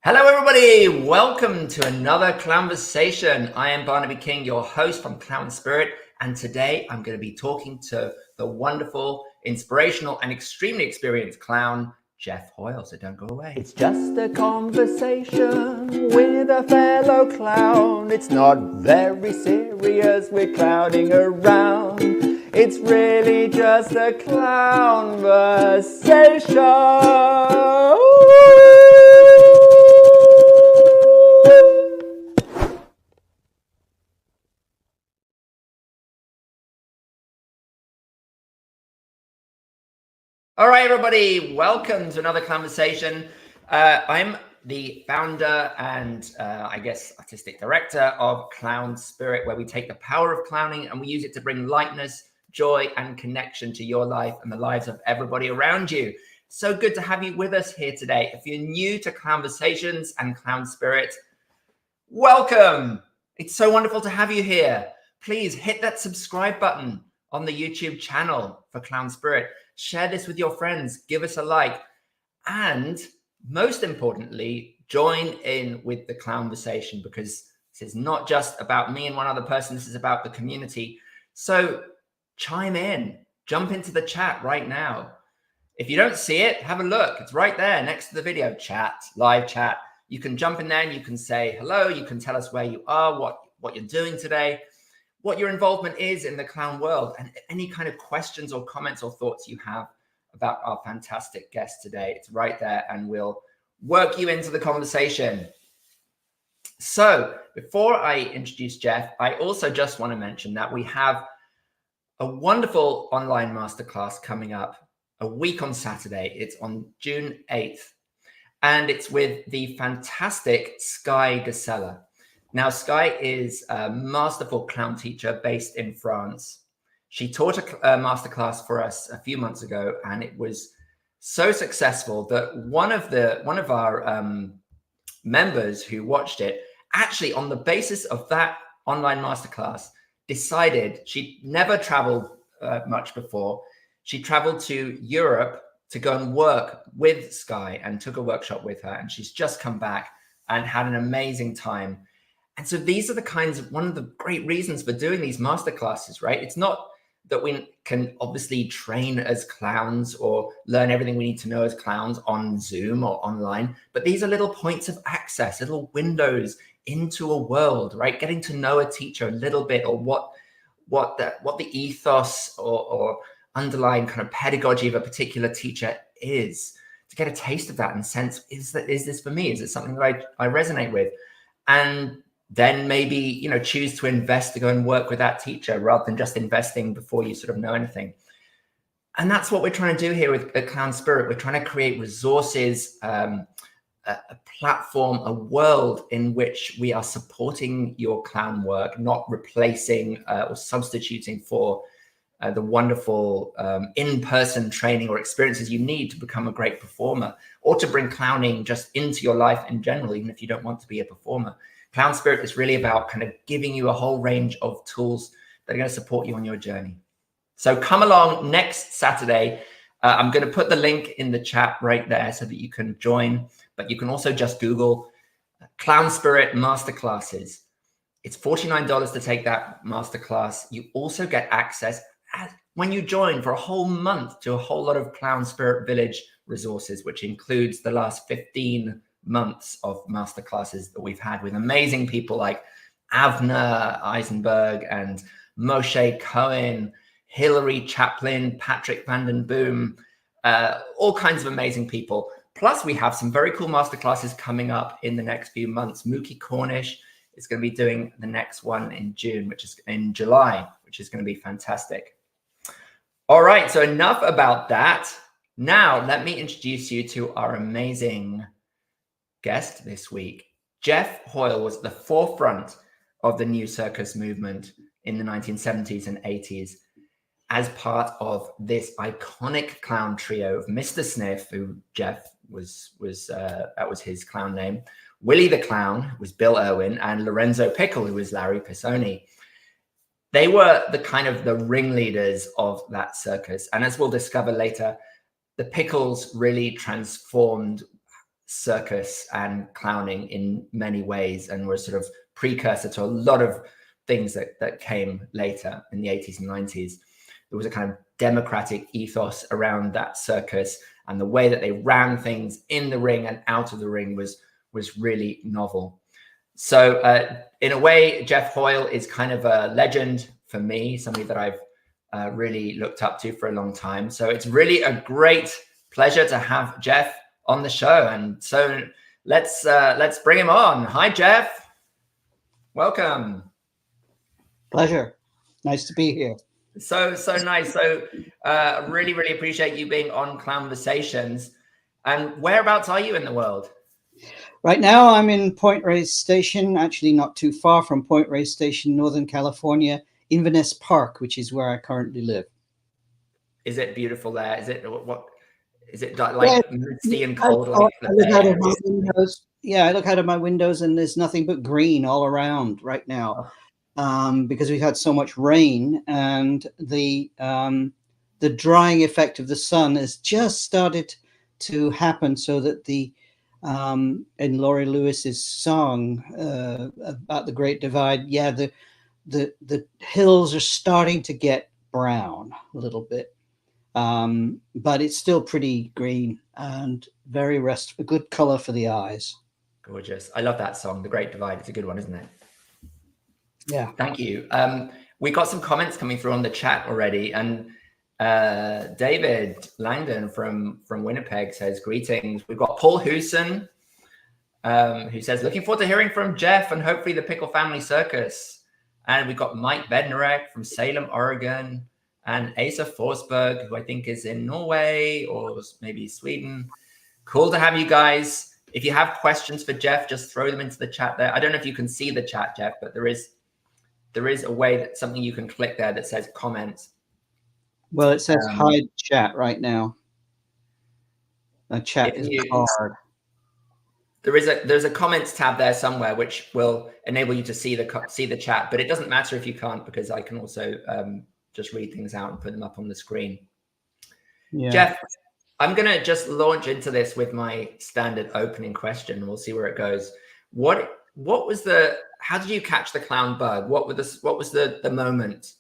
Hello everybody, welcome to another Clown-versation. I am Barnaby King, your host from Clown Spirit, and today I'm going to be talking to the wonderful, inspirational and extremely experienced clown, Geoff Hoyle, so don't go away. It's just a conversation with a fellow clown. It's not very serious, we're clowning around. It's really just a clown-versation. All right, everybody, welcome to another Clown-versation. I'm the founder and I guess artistic director of Clown Spirit, where we take the power of clowning and we use it to bring lightness, joy, and connection to your life and the lives of everybody around you. So good to have you with us here today. If you're new to Clown-versations and Clown Spirit, welcome. It's so wonderful to have you here. Please hit that subscribe button on the YouTube channel for Clown Spirit. Share this with your friends, give us a like, and most importantly, join in with the Clown-versation, because this is not just about me and one other person, this is about the community. So chime in, jump into the chat right now. If you don't see it, have a look. It's right there next to the video. Chat, live chat. You can jump in there and you can say hello. You can tell us where you are, what you're doing today, what your involvement is in the clown world, and any kind of questions or comments or thoughts you have about our fantastic guest today. It's right there and we'll work you into the conversation. So before I introduce Geoff, I also just want to mention that we have a wonderful online masterclass coming up a week on Saturday. It's on June 8th, and it's with the fantastic Skye Gisela. Now, Skye is a masterful clown teacher based in France. She taught a masterclass for us a few months ago, and it was so successful that one of our members who watched it, actually on the basis of that online masterclass, decided she'd never traveled much before. She traveled to Europe to go and work with Skye and took a workshop with her, and she's just come back and had an amazing time. And so these are the kinds of, one of the great reasons for doing these masterclasses, right? It's not that we can obviously train as clowns or learn everything we need to know as clowns on Zoom or online, but these are little points of access, little windows into a world, right? Getting to know a teacher a little bit, or what the ethos or underlying kind of pedagogy of a particular teacher is, to get a taste of that and sense, is this for me? Is it something that I resonate with? And then maybe, you know, choose to invest to go and work with that teacher rather than just investing before you sort of know anything. And that's what we're trying to do here with Clown Spirit. We're trying to create resources, a platform, a world in which we are supporting your clown work, not replacing or substituting for the wonderful in-person training or experiences you need to become a great performer, or to bring clowning just into your life in general, even if you don't want to be a performer. Clown Spirit is really about kind of giving you a whole range of tools that are going to support you on your journey. So come along next Saturday. I'm going to put the link in the chat right there so that you can join, but you can also just Google Clown Spirit Masterclasses. It's $49 to take that masterclass. You also get access when you join for a whole month to a whole lot of Clown Spirit Village resources, which includes the last 15 months of masterclasses that we've had with amazing people like Avner Eisenberg and Moshe Cohen, Hilary Chaplin, Patrick Vanden Boom, all kinds of amazing people. Plus, we have some very cool masterclasses coming up in the next few months. Mookie Cornish is going to be doing the next one in July, which is going to be fantastic. All right, so enough about that. Now, let me introduce you to our amazing guest this week. Geoff Hoyle was at the forefront of the new circus movement in the 1970s and 80s as part of this iconic clown trio of Mr. Sniff, who Geoff that was his clown name, Willie the Clown, who was Bill Irwin, and Lorenzo Pickle, who was Larry Pisoni. They were the kind of the ringleaders of that circus. And as we'll discover later, the Pickles really transformed circus and clowning in many ways, and was sort of precursor to a lot of things that came later in the 80s and 90s. There was a kind of democratic ethos around that circus, and the way that they ran things in the ring and out of the ring was really novel. So in a way, Geoff Hoyle is kind of a legend for me, somebody that I've really looked up to for a long time. So it's really a great pleasure to have Geoff on the show. And so let's bring him on. Hi, Geoff. Welcome. Pleasure. Nice to be here. So nice. So really, really appreciate you being on Clown-versations. And whereabouts are you in the world? Right now, I'm in Point Reyes Station, actually not too far from Point Reyes Station, Northern California, Inverness Park, which is where I currently live. Is it beautiful there? Is it what? Is it like misty and cold? I look out of my windows. Yeah, I look out of my windows, and there's nothing but green all around right now, because we've had so much rain, and the drying effect of the sun has just started to happen, so that the in Laurie Lewis's song about the Great Divide, the hills are starting to get brown a little bit, but it's still pretty green and very restful, good color for the eyes. Gorgeous. I love that song, The Great Divide. It's a good one, isn't it? Yeah. Thank you. We got some comments coming through on the chat already, and David Langdon from Winnipeg says, greetings. We've got Paul Hewson, who says, looking forward to hearing from Geoff and hopefully the Pickle Family Circus. And we've got Mike Bednarek from Salem, Oregon, and Asa Forsberg, who I think is in Norway or maybe Sweden. Cool to have you guys. If you have questions for Geoff, just throw them into the chat there. I don't know if you can see the chat, Geoff, but there is a way that something you can click there that says comments. Well, it says hide chat right now. The chat is hard. There's a comments tab there somewhere which will enable you to see the chat, but it doesn't matter if you can't, because I can also just read things out and put them up on the screen. Yeah. Geoff, I'm gonna just launch into this with my standard opening question, and we'll see where it goes. How did you catch the clown bug? What was the moment,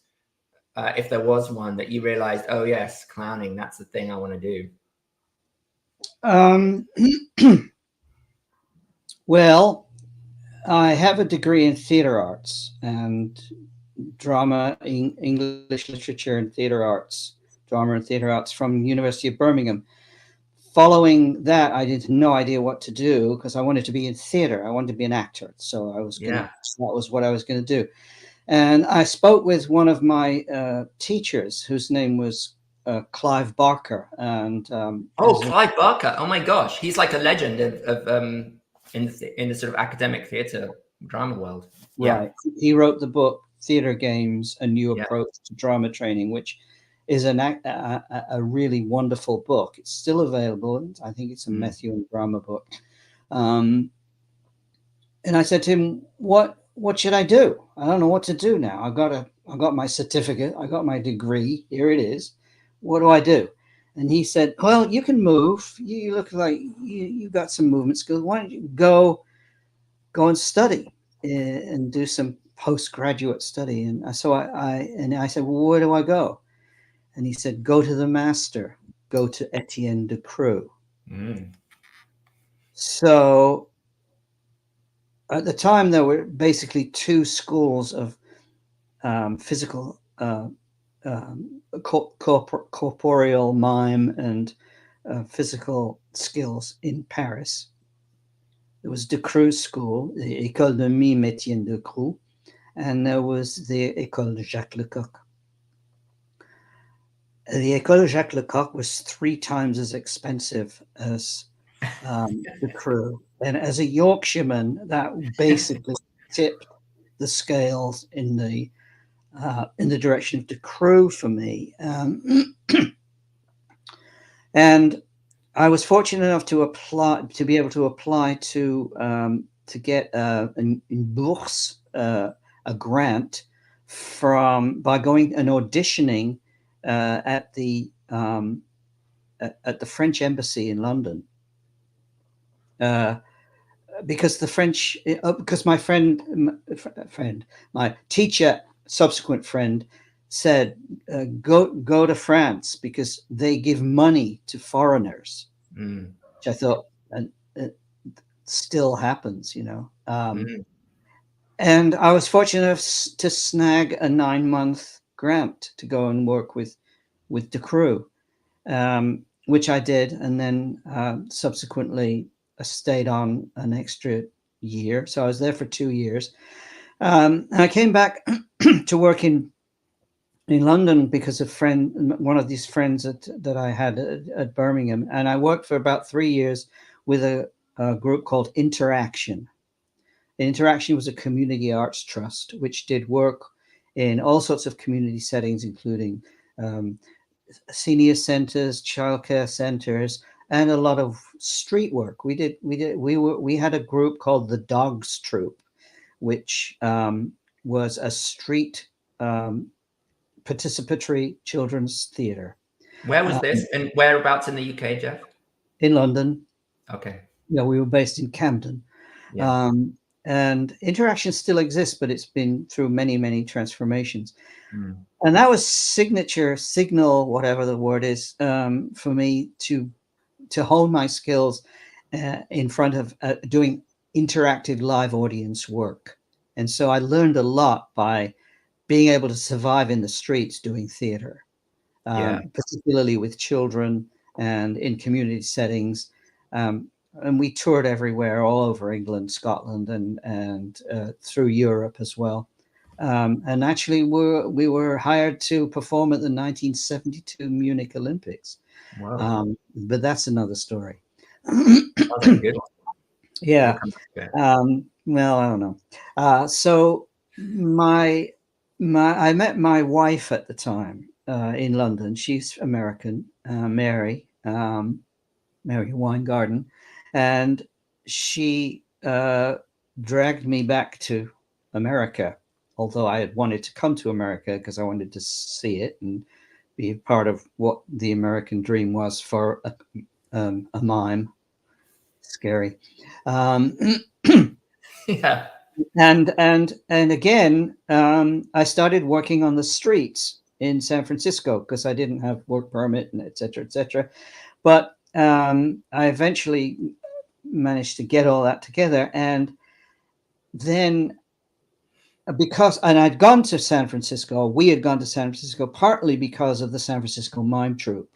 if there was one, that you realized, oh yes, clowning, that's the thing I want to do? Well, I have a degree in theater arts and drama, English literature and theater arts, drama and theater arts from University of Birmingham. Following that, I had no idea what to do, because I wanted to be in theater. I wanted to be an actor. So that was what I was going to do. And I spoke with one of my teachers, whose name was Clive Barker. And Clive Barker. Oh my gosh. He's like a legend of in the sort of academic theater drama world. Right. He wrote the book Theater Games: A New Approach to Drama Training, which is a really wonderful book. It's still available. I think it's a Methuen drama book. And I said to him, what should I do? I don't know what to do now. I got my certificate. I got my degree. Here it is. What do I do? And he said, well, you can move. You look like you got some movement skills. Why don't you go and study and do some postgraduate study? And so I said, well, where do I go? And he said, go to the master, go to Etienne Decroux. So at the time, there were basically two schools of physical corporeal mime and physical skills in Paris. There was Decroux School, the École de Mime Etienne Decroux, and there was the École de Jacques Lecoq. The École de Jacques Lecoq was 3 times as expensive as Decroux. And as a Yorkshireman, that basically tipped the scales in the direction of Decroux for me. And I was fortunate enough to be able to apply to get in bourse, a grant by going and auditioning at the French Embassy in London. because the French, because my my teacher, subsequent friend, said, go to France because they give money to foreigners, which I thought it still happens, you know. And I was fortunate enough to snag a 9-month grant to go and work with Decroux, which I did, and then subsequently stayed on an extra year. So I was there for 2 years. And I came back to work in London because one of these friends that I had at Birmingham, and I worked for about 3 years with a group called Interaction. Interaction was a community arts trust which did work in all sorts of community settings, including senior centers, childcare centers, and a lot of street work. We had a group called the Dogs Troupe, which was a street participatory children's theatre. Where was this, and whereabouts in the UK, Geoff? In London. Okay. Yeah, we were based in Camden. Yeah. And Interaction still exists, but it's been through many, many transformations. And that was signal, whatever the word is, for me to hone my skills in front of doing interactive live audience work. And so I learned a lot by being able to survive in the streets doing theater, particularly with children and in community settings. And we toured everywhere, all over England, Scotland, and through Europe as well. And actually, we were hired to perform at the 1972 Munich Olympics. Wow. But that's another story. Okay, good. Yeah. Well, I don't know. So I met my wife at the time in London. She's American, Mary Weingarten. And she dragged me back to America, although I had wanted to come to America because I wanted to see it and be part of what the American dream was for a mime. Scary. Yeah. And again, I started working on the streets in San Francisco because I didn't have work permit and et cetera. But I eventually managed to get all that together. And then I'd gone to San Francisco, we had gone to San Francisco partly because of the San Francisco Mime Troupe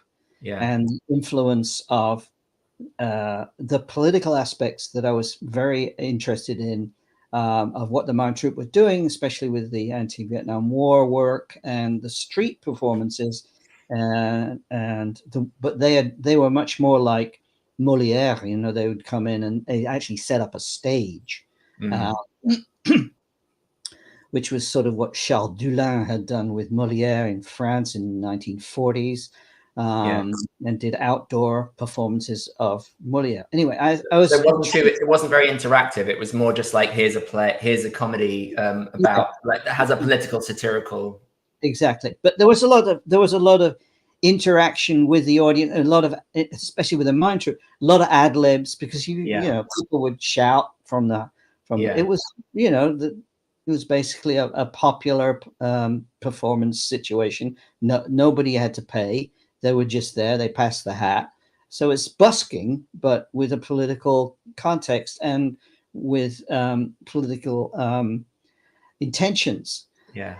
and the influence of the political aspects that I was very interested in of what the Mime Troupe was doing, especially with the anti-Vietnam War work and the street performances. But they were much more like Molière, you know. They would come in and they actually set up a stage, which was sort of what Charles Dulin had done with Molière in France in the 1940s, and did outdoor performances of Molière. Anyway, I was. It wasn't very interactive. It was more just like, here's a play, here's a comedy about like that has a political, satirical. Exactly, but there was a lot of interaction with the audience, a lot of, especially with the Mime Troupe, a lot of ad libs, because you know, people would shout from it was, you know, it was basically a popular performance situation. Nobody had to pay. They were just there. They passed the hat. So it's busking, but with a political context and with political intentions. Yeah.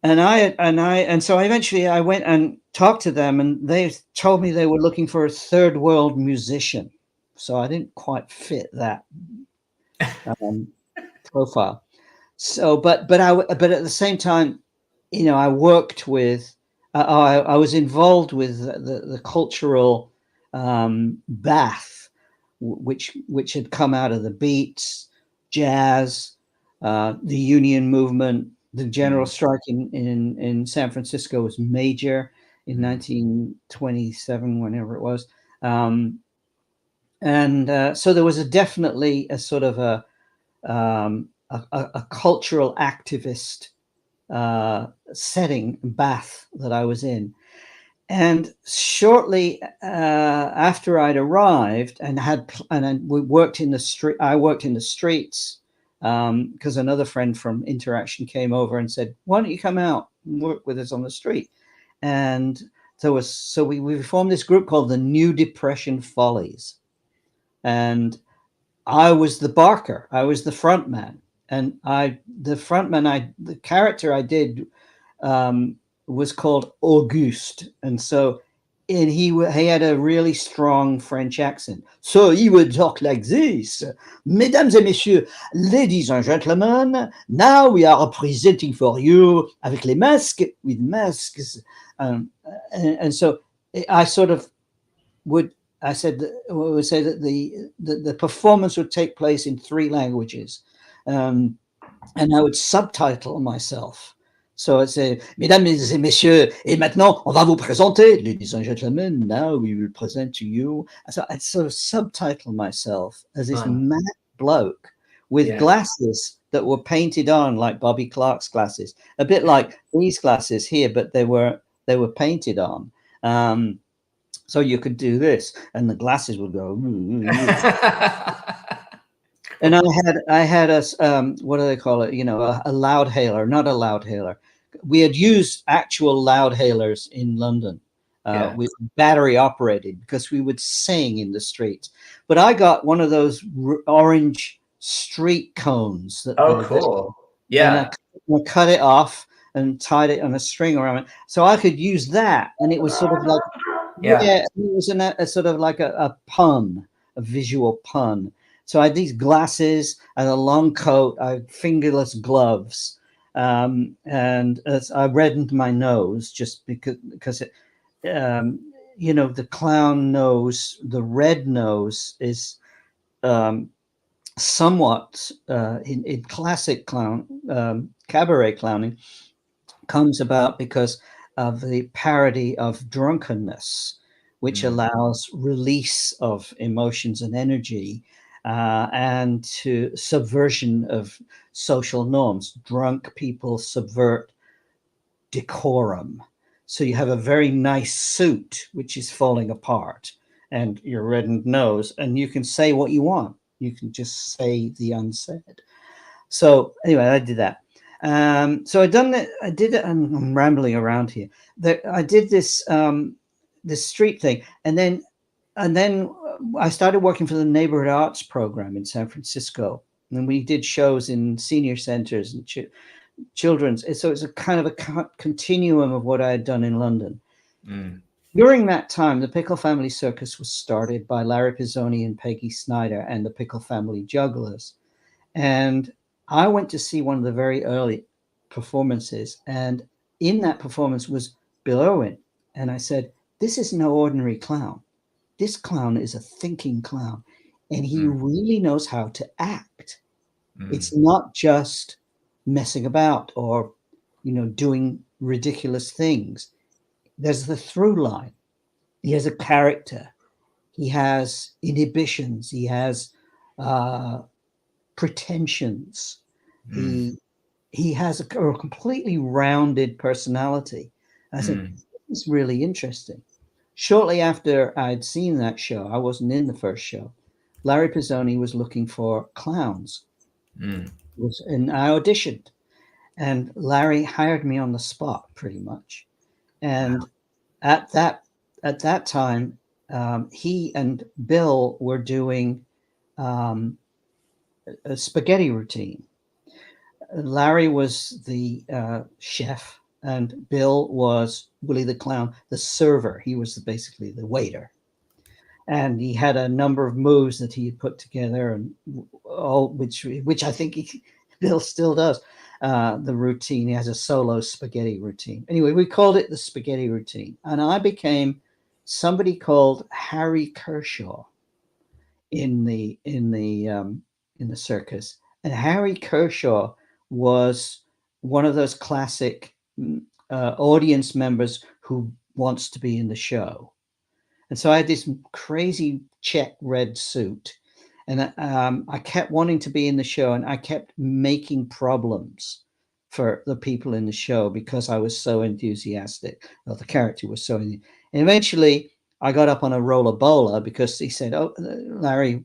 And so eventually I went and talked to them, and they told me they were looking for a third world musician. So I didn't quite fit that profile. So, but at the same time, you know, I worked with, I was involved with the cultural bath, which had come out of the beats, jazz, the union movement. The general strike in San Francisco was major in 1927, whenever it was. So there was definitely a sort of a cultural activist setting, bath that I was in. And shortly after I'd arrived we worked in the street, I worked in the streets because another friend from Interaction came over and said, "Why don't you come out and work with us on the street?" And so we formed this group called the New Depression Follies, and I was the barker. I was the front man, and the character I did was called Auguste, and he had a really strong French accent. So he would talk like this: "Mesdames et messieurs, ladies and gentlemen, now we are presenting for you avec les masques, with masks." And so I sort of would say that the performance would take place in 3 languages, and I would subtitle myself. So I'd say, "Mesdames et messieurs, et maintenant on va vous présenter, ladies and gentlemen, now we will present to you." So I'd sort of subtitle myself as this mad bloke with glasses that were painted on like Bobby Clark's glasses, a bit like these glasses here, but they were painted on. So you could do this, and the glasses would go. And I had a what do they call it? A loudhailer, not a loudhailer. We had used actual loudhailers in London, with battery operated, because we would sing in the streets. But I got one of those orange street cones. Cool. Yeah. And I cut it off and tied it on a string around it, so I could use that. And it was sort of like, it was a sort of like a pun, a visual pun. So I had these glasses and a long coat. I had fingerless gloves, and I reddened my nose just because it, the clown nose, the red nose is somewhat in classic clown cabaret clowning comes about because of the parody of drunkenness, which allows release of emotions and energy, and to subversion of social norms. Drunk people subvert decorum. So you have a very nice suit which is falling apart, and your reddened nose, and you can say what you want. You can just say the unsaid. So anyway, I did that. So I did it. I'm rambling around here. I did this this street thing, and then I started working for the neighborhood arts program in San Francisco, and we did shows in senior centers and children's. So it's a kind of a continuum of what I had done in London. During that time, the Pickle Family Circus was started by Larry Pisoni and Peggy Snyder and the Pickle Family Jugglers, and I went to see one of the very early performances, and in that performance was Bill Irwin. And I said, "This is no ordinary clown. This clown is a thinking clown, and he really knows how to act. It's not just messing about or, doing ridiculous things. There's the through line. He has a character. He has inhibitions. He has pretensions. He has a completely rounded personality." I said, "This is really interesting." Shortly after I'd seen that show, I wasn't in the first show, Larry Pisoni was looking for clowns. And I auditioned, and Larry hired me on the spot pretty much. And at that time, he and Bill were doing a spaghetti routine. Larry was the chef, and Bill was Willie the Clown, the server. He was basically the waiter, and he had a number of moves that he had put together, and all which I think Bill still does. The routine, he has a solo spaghetti routine. Anyway, we called it the spaghetti routine, and I became somebody called Harry Kershaw in the circus. And Harry Kershaw was one of those classic audience members who wants to be in the show. And so I had this crazy check red suit, and I kept wanting to be in the show, and I kept making problems for the people in the show because I was so enthusiastic. Well, the character was so, Eventually, I got up on a roller bowler because he said, "Oh, Larry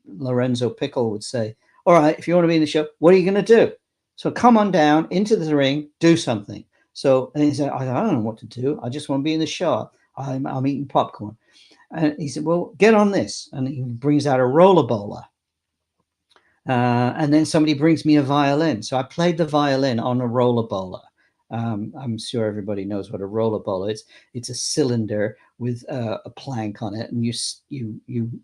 Lorenzo Pickle would say, all right, if you want to be in the show, what are you going to do? So come on down into the ring, do something." So, and he said, I don't know what to do. I just want to be in the show. I'm eating popcorn. And he said, well, get on this. And he brings out a roller bowler. And then somebody brings me a violin. So I played the violin on a roller bowler. I'm sure everybody knows what a roller bowler is. It's a cylinder with a plank on it, and you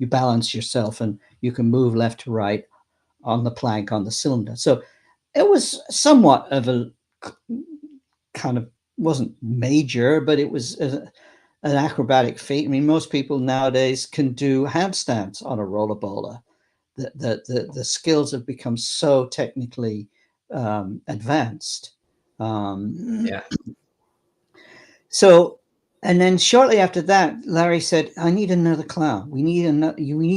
balance yourself, and you can move left to right on the plank on the cylinder. So it was somewhat of a kind of, wasn't major, but it was an acrobatic feat. I mean, most people nowadays can do handstands on a roller bowler. The skills have become so technically advanced. Yeah. So, and then shortly after that, Larry said, I need another clown. We need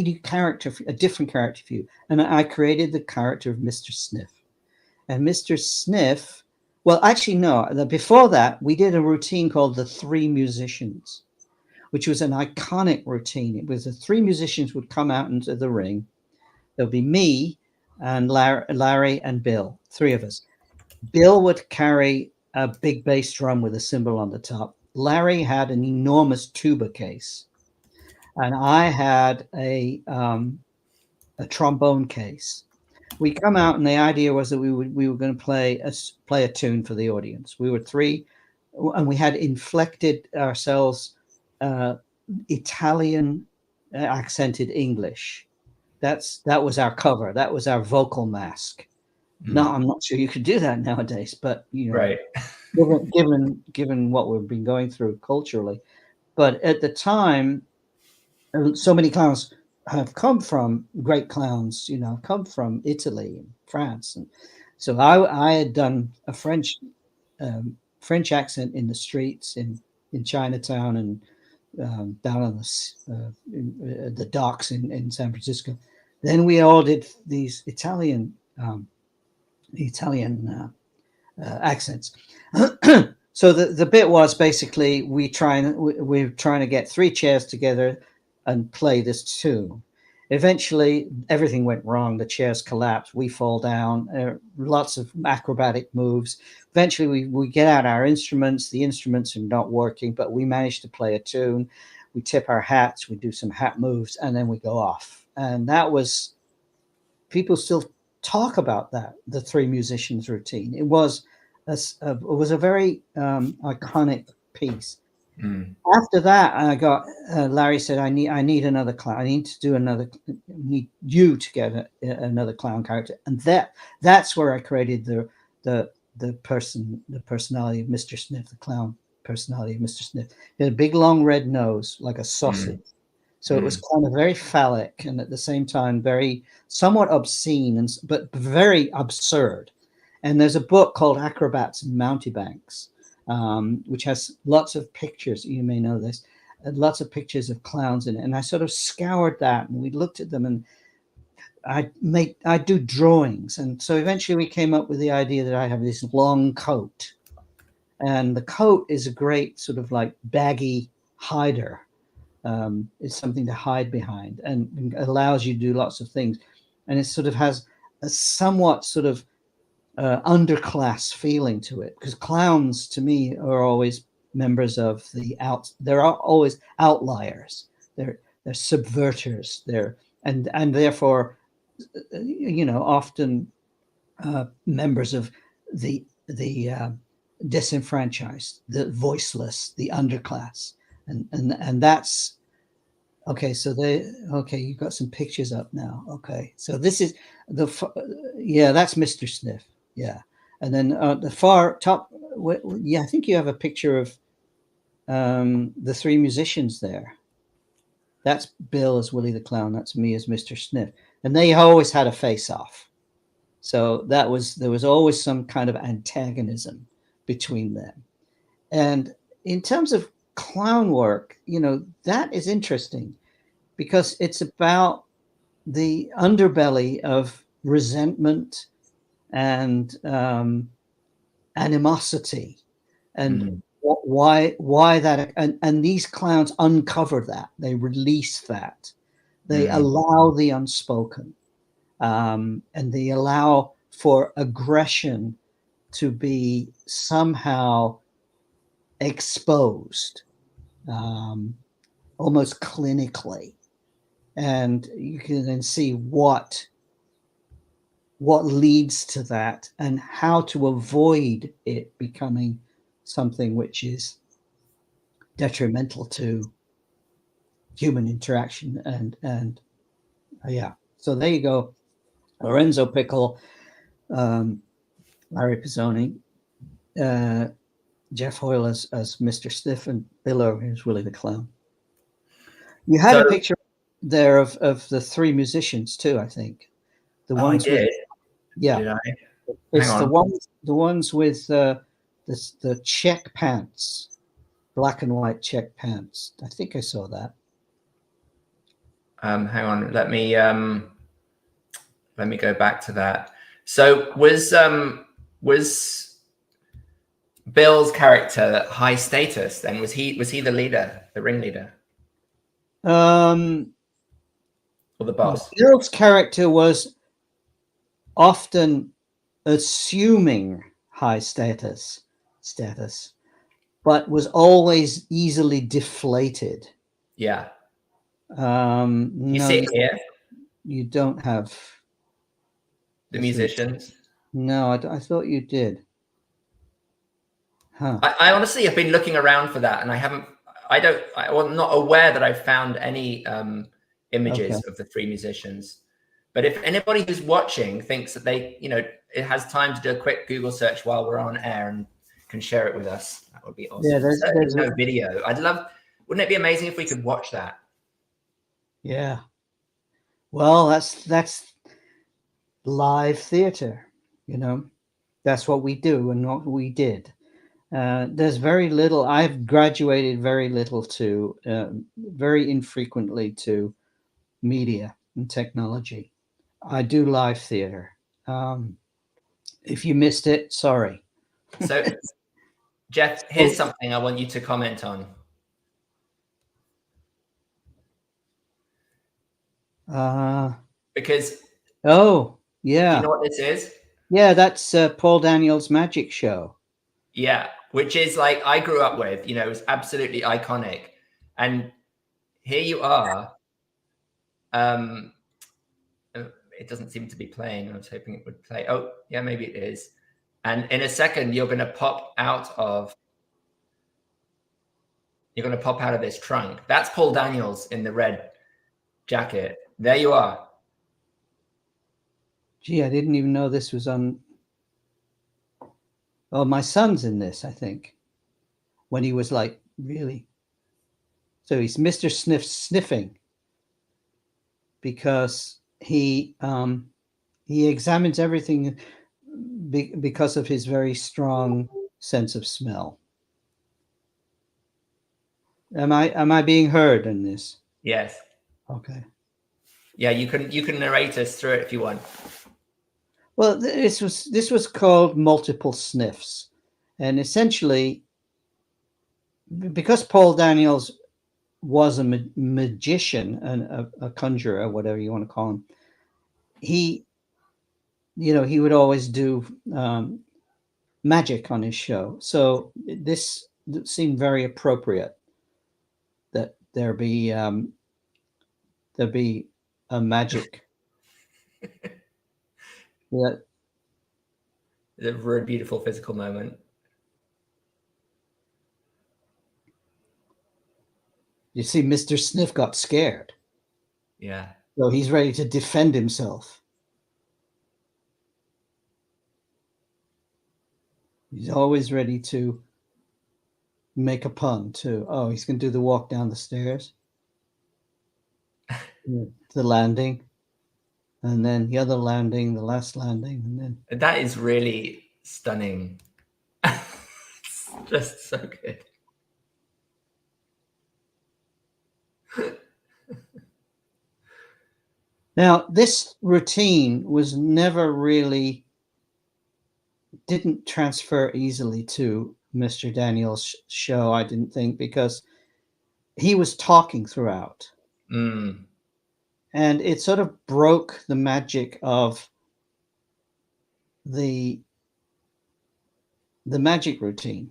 a character, a different character for you. And I created the character of Mr. Sniff. And Mr. Sniff, well, actually, no, before that, we did a routine called The Three Musicians, which was an iconic routine. It was the three musicians would come out into the ring. There'll be me and Larry and Bill, three of us. Bill would carry a big bass drum with a cymbal on the top. Larry had an enormous tuba case, and I had a trombone case. We come out, and the idea was that we were going to play a tune for the audience. We were three, and we had inflected ourselves Italian accented English. That was our cover. That was our vocal mask. No, I'm not sure you could do that nowadays, but you know, right. given what we've been going through culturally. But at the time, so many clowns have come from, great clowns, you know, come from Italy and France, and so I had done a French accent in the streets in Chinatown and down on the docks in San Francisco. Then we all did these Italian accents. So the bit was basically we're trying to get three chairs together and play this tune. Eventually, everything went wrong. The chairs collapsed. We fall down. Lots of acrobatic moves. Eventually, we get out our instruments. The instruments are not working, but we manage to play a tune. We tip our hats. We do some hat moves, and then we go off. And that was, people still talk about that, the three musicians routine. It was a very iconic piece. After that, I got Larry said, I need another clown. I need you to get another clown character, and that's where I created the personality of Mr. Sniff, the clown personality of Mr. Sniff. He had a big long red nose like a sausage. So it was kind of very phallic and at the same time very somewhat obscene, but very absurd. And there's a book called Acrobats and Mountebanks, which has lots of pictures. You may know this, lots of pictures of clowns in it. And I sort of scoured that, and we looked at them, and I do drawings. And so eventually we came up with the idea that I have this long coat, and the coat is a great sort of like baggy hider. It's something to hide behind and allows you to do lots of things. And it sort of has a somewhat sort of underclass feeling to it, because clowns to me are always members of they're always outliers. They're subverters. And therefore, you know, often members of the disenfranchised, the voiceless, the underclass. And that's okay. So you've got some pictures up now. Okay, so this is that's Mr. Sniff. Yeah, and then the far top. I think you have a picture of the three musicians there. That's Bill as Willie the Clown. That's me as Mr. Sniff, and they always had a face-off. So there was always some kind of antagonism between them. And in terms of clown work, you know, that is interesting because it's about the underbelly of resentment and animosity, and why that, and these clowns uncover that, they release that, they allow the unspoken, and they allow for aggression to be somehow exposed, almost clinically, and you can then see what leads to that and how to avoid it becoming something which is detrimental to human interaction. And yeah, so there you go. Lorenzo Pickle, Larry Pisoni, Geoff Hoyle as Mr. Stiff, and Bill is Willie the Clown. You had a picture there of the three musicians too, I think. The ones I did. Yeah, did I? it's the ones with the check pants, black and white check pants. I think I saw that. Hang on, let me go back to that. So was Bill's character high status then? Was he the leader, the ringleader? Or the boss? Bill's character was often assuming high status, but was always easily deflated. Yeah. You see it here? You don't have the musicians? No, I thought you did. Huh. I honestly have been looking around for that, and I'm not aware that I've found any images of the three musicians. But if anybody who's watching thinks that it has time to do a quick Google search while we're on air and can share it with us, that would be awesome. Yeah, there's no video. Wouldn't it be amazing if we could watch that? Yeah. Well, that's live theater, that's what we do and what we did. There's very little, I've graduated very little to, very infrequently to media and technology. I do live theater. If you missed it, sorry. So, Geoff, here's something I want you to comment on. Because yeah, do you know what this is? Yeah, that's Paul Daniels' magic show. Yeah, which is like I grew up with. It was absolutely iconic, and here you are. It doesn't seem to be playing. I was hoping it would play. Oh, yeah, maybe it is. And in a second, you're going to pop out of this trunk. That's Paul Daniels in the red jacket. There you are. Gee, I didn't even know this was on. Oh, my son's in this, I think, when he was like, really. So he's Mr. Sniffing because he examines everything because of his very strong sense of smell. Am I being heard in this? Yes. Okay. Yeah, you can narrate us through it if you want. Well, this was called Multiple Sniffs, and essentially, because Paul Daniels was a magician and a conjurer, whatever you want to call him, he would always do magic on his show. So this seemed very appropriate that there be a magic. Yeah, it's a very beautiful physical moment. You see, Mr. Sniff got scared. Yeah. So he's ready to defend himself. He's always ready to make a pun too. Oh, he's going to do the walk down the stairs. The landing. And then the other landing, the last landing. And then that is really stunning. It's just so good. Now, this routine didn't transfer easily to Mr. Daniels' show, I didn't think, because he was talking throughout. Mm. And it sort of broke the magic of the magic routine.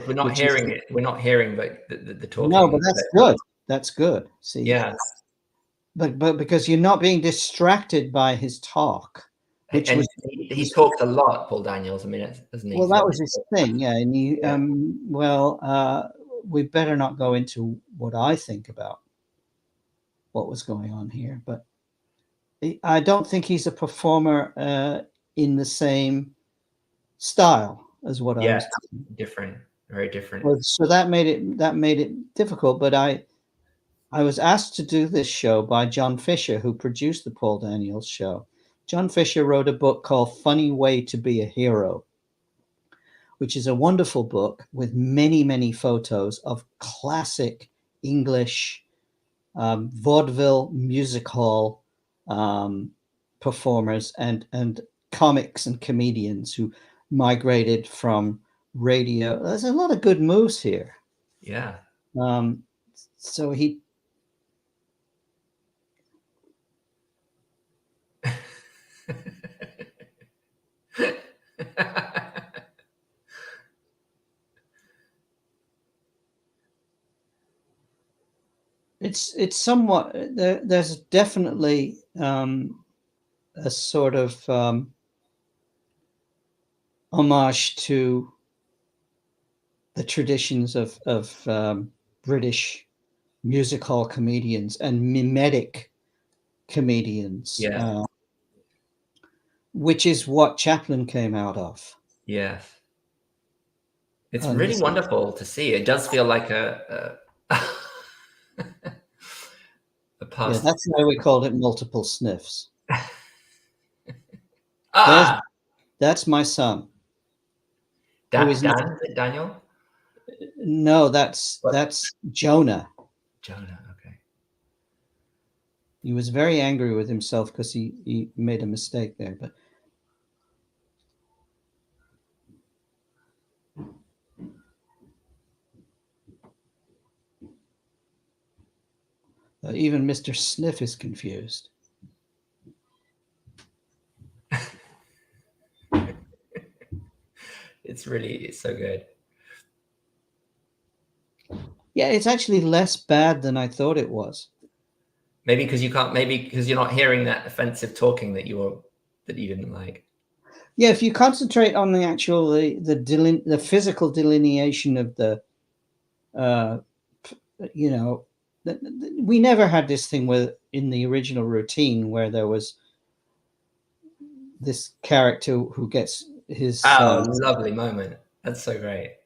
We're not hearing it. We're not hearing the talking. No, but that's good. That's good. See, yeah. But because you're not being distracted by his talk, which and was he talked a lot, Paul Daniels. I mean, doesn't he? Well, that was his thing, yeah. And he, we better not go into what I think about what was going on here, but I don't think he's a performer in the same style as what I was doing. Different, very different. Well, so that made it difficult. But I was asked to do this show by John Fisher, who produced the Paul Daniels show. John Fisher wrote a book called Funny Way to Be a Hero, which is a wonderful book with many, many photos of classic English vaudeville music hall performers and comics and comedians who migrated from radio. There's a lot of good moves here. Yeah. So he it's somewhat there's definitely a sort of homage to the traditions of British music hall comedians and mimetic comedians, which is what Chaplin came out of. Yes. It's really wonderful to see. It does feel like a past. Yeah, that's why we called it multiple sniffs. That's my son. Daniel? No, that's Jonah. Jonah, okay. He was very angry with himself because he made a mistake there, but even Mr. Sniff is confused. It's so good. Yeah, it's actually less bad than I thought it was. Maybe because you're not hearing that offensive talking that you didn't like. Yeah, if you concentrate on the actual the physical delineation of the we never had this thing in the original routine where there was this character who gets his lovely moment. That's so great.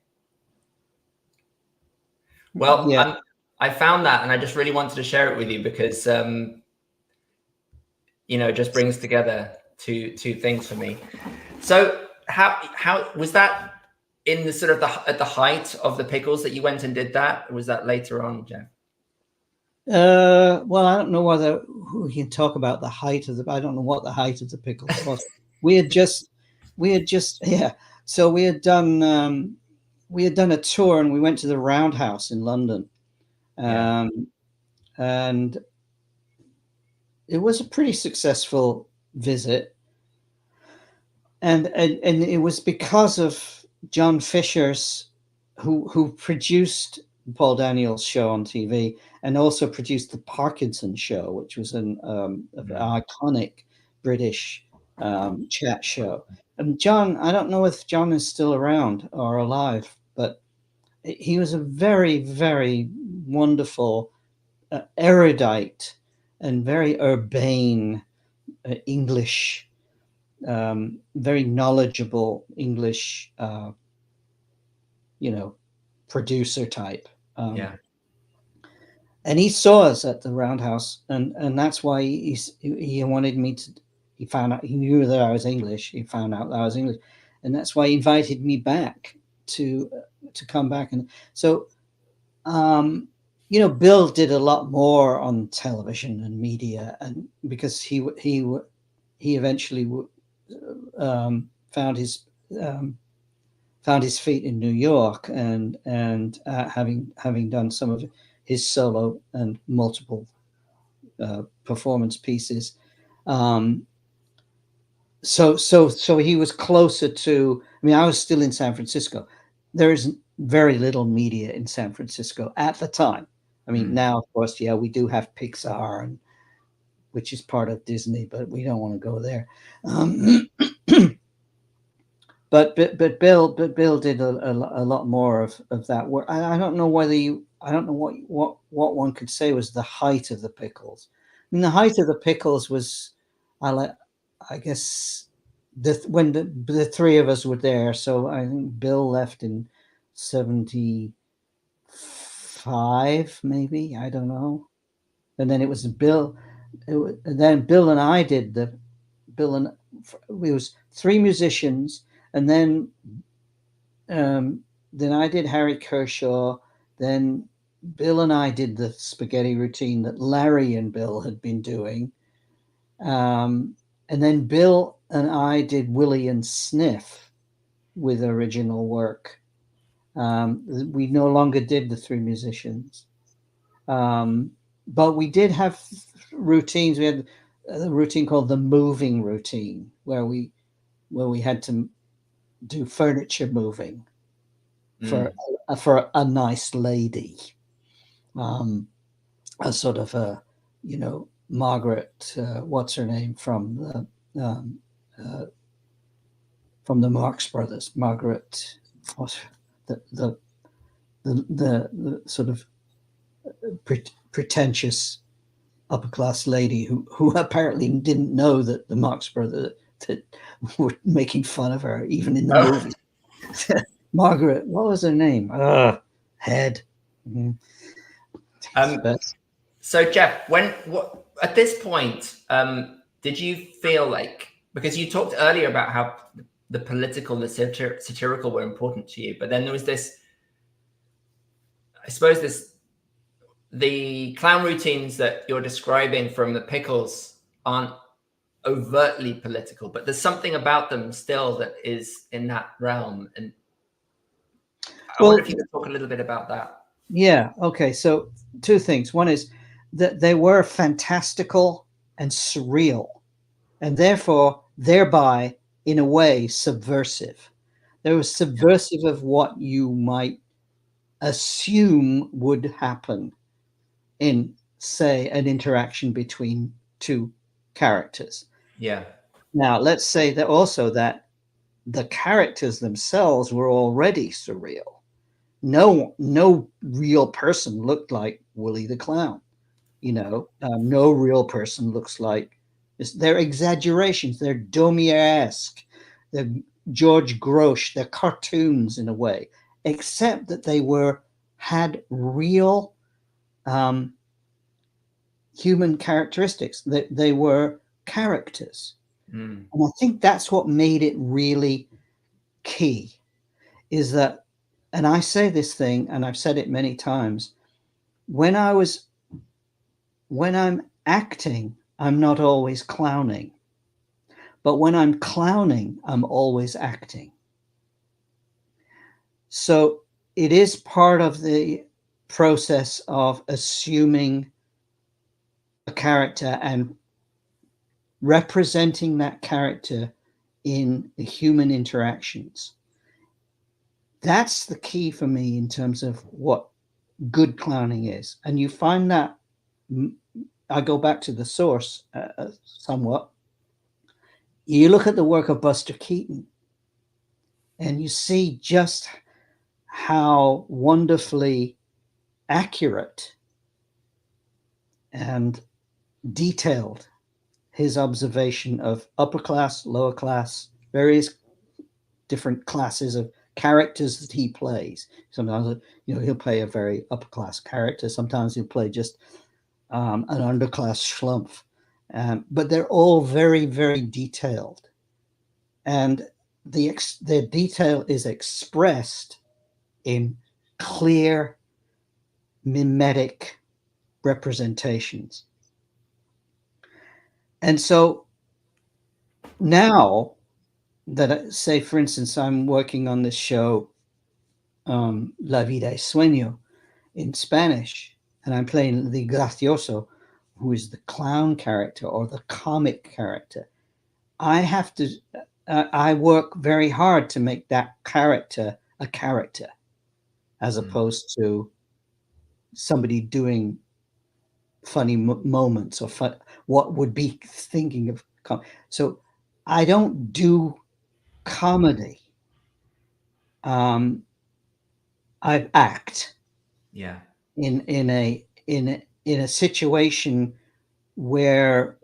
Well, yeah. I found that, and I just really wanted to share it with you because it just brings together two things for me. So how was that in the sort of at the height of the Pickles that you went and did that? Or was that later on, Geoff? Well, I don't know whether we can talk about the height of I don't know what the height of the Pickles was. we had just So we had done a tour and we went to the Roundhouse in London, and it was a pretty successful visit. And it was because of John Fisher's, who produced Paul Daniels' show on TV and also produced the Parkinson Show, which was an iconic British chat show. And John, I don't know if John is still around or alive, but he was a very, very wonderful, erudite and very urbane English, very knowledgeable English, producer type. And he saw us at the Roundhouse, and that's why he wanted me to. He found out, he knew that I was English. He found out that I was English, and that's why he invited me back to come back. And so, Bill did a lot more on television and media, and because he eventually found found his feet in New York, and having done some of his solo and multiple performance pieces. So he was closer to. I mean, I was still in San Francisco. There is very little media in San Francisco at the time. I mean, now, of course, yeah, we do have Pixar, and which is part of Disney, but we don't want to go there. But Bill did a lot more of that work. I don't know whether I don't know what one could say was the height of the Pickles. I mean, the height of the Pickles was, I guess, when the three of us were there. So I think Bill left in 75, maybe, I don't know. And then it was Bill. And then Bill and I did we was three musicians, and then I did Harry Kershaw. Then Bill and I did the spaghetti routine that Larry and Bill had been doing. And then Bill and I did Willie and Sniff with original work. We no longer did the three musicians. But we did have routines. We had a routine called the moving routine, where we had to do furniture moving for a nice lady, a sort of a, Margaret, what's her name from the Marx Brothers, Margaret, the sort of pretentious upper class lady who apparently didn't know that the Marx Brothers that were making fun of her even in the movie. Margaret, what was her name? Head. Mm-hmm. So Geoff, at this point, did you feel like, because you talked earlier about how the political, the satirical were important to you, but then there was this, I suppose the clown routines that you're describing from the Pickles aren't overtly political, but there's something about them still that is in that realm. And I wonder if you could talk a little bit about that. Yeah. Okay. So two things. One is that they were fantastical and surreal, and thereby, in a way, subversive. They were subversive of what you might assume would happen in, say, an interaction between two characters. Yeah. Now, let's say that also that the characters themselves were already surreal. No real person looked like Willie the Clown. No real person looks like. They're exaggerations. They're Daumier-esque. They're George Grosz. They're cartoons in a way, except that they had real human characteristics. They were characters. And I think that's what made it really key, is that, and I say this thing, and I've said it many times, when I'm acting, I'm not always clowning. But when I'm clowning, I'm always acting. So it is part of the process of assuming a character and representing that character in human interactions. That's the key for me in terms of what good clowning is. And you find that, I go back to the source somewhat. You look at the work of Buster Keaton and you see just how wonderfully accurate and detailed his observation of upper class, lower class, various different classes of characters that he plays. Sometimes, he'll play a very upper class character. Sometimes he'll play just an underclass schlumpf. But they're all very, very detailed. And their detail is expressed in clear, mimetic representations. And so now that say, for instance, I'm working on this show, La Vida es Sueño, in Spanish, and I'm playing the gracioso, who is the clown character or the comic character. I have to, I work very hard to make that character a character, as opposed to somebody doing funny moments or what would be thinking of. So I don't do comedy. I act. Yeah. In a situation where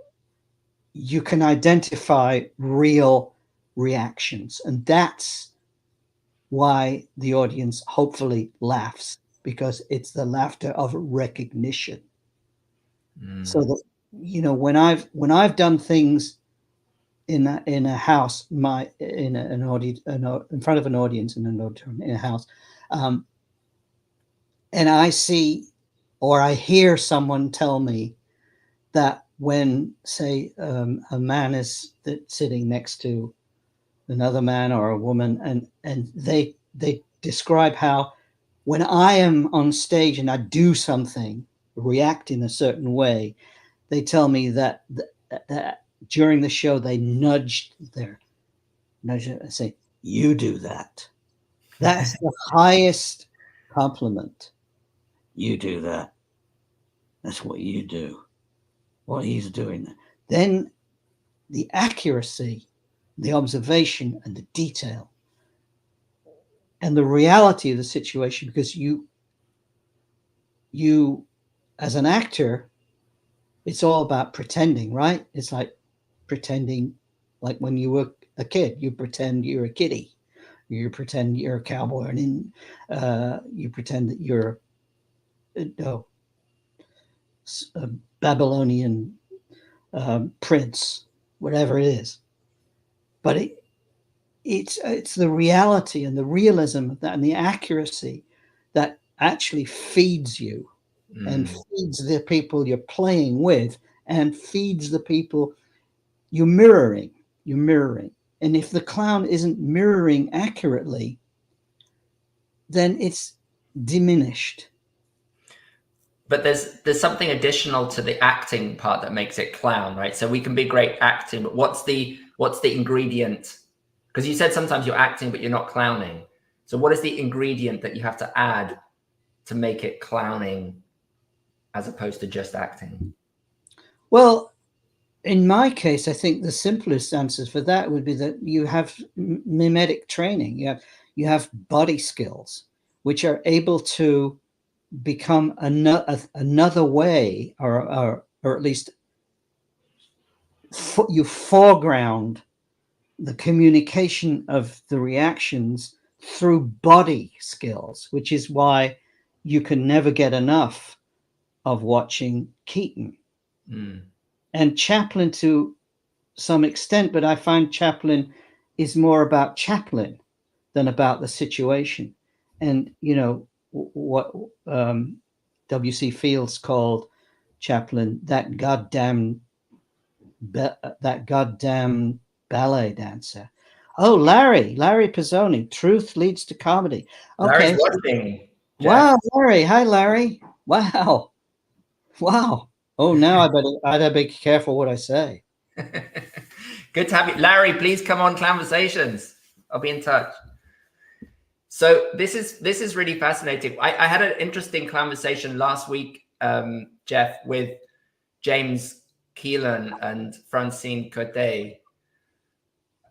you can identify real reactions, and that's why the audience hopefully laughs, because it's the laughter of recognition. So that, you know, when I've done things in a house, an audience, in front of an audience in an auditorium, in a house, and I see or I hear someone tell me that when, say, a man is sitting next to another man or a woman, and they describe how when I am on stage and I do something, react in a certain way, they tell me that during the show they nudge and say, "You do that." That's the highest compliment. You do that. That's what you do. What he's doing. Then the accuracy, the observation, and the detail, and the reality of the situation, because you as an actor, it's all about pretending, right? It's like pretending, like when you were a kid, you pretend you're a kiddie, you pretend you're a cowboy, and you pretend that you're a Babylonian prince, whatever it is. But it's the reality and the realism of that and the accuracy that actually feeds you and feeds the people you're playing with and feeds the people you're mirroring. And if the clown isn't mirroring accurately, then it's diminished. But there's something additional to the acting part that makes it clown, right? So we can be great acting, but what's the ingredient? Because you said sometimes you're acting, but you're not clowning. So what is the ingredient that you have to add to make it clowning as opposed to just acting? Well, in my case, I think the simplest answer for that would be that you have mimetic training. You have body skills, which are able to become another way, or at least you foreground the communication of the reactions through body skills, which is why you can never get enough of watching Keaton. And Chaplin to some extent, but I find Chaplin is more about Chaplin than about the situation. And, you know, what W.C. Fields called Chaplin that goddamn ballet dancer. Oh, Larry Pisoni, truth leads to comedy. Okay. Larry's watching. Wow, Larry. Hi, Larry. Wow. Oh, now I better be careful what I say. Good to have you. Larry, please come on Clown-versations. I'll be in touch. So this is really fascinating. I had an interesting conversation last week, Geoff, with James Keelan and Francine Cote.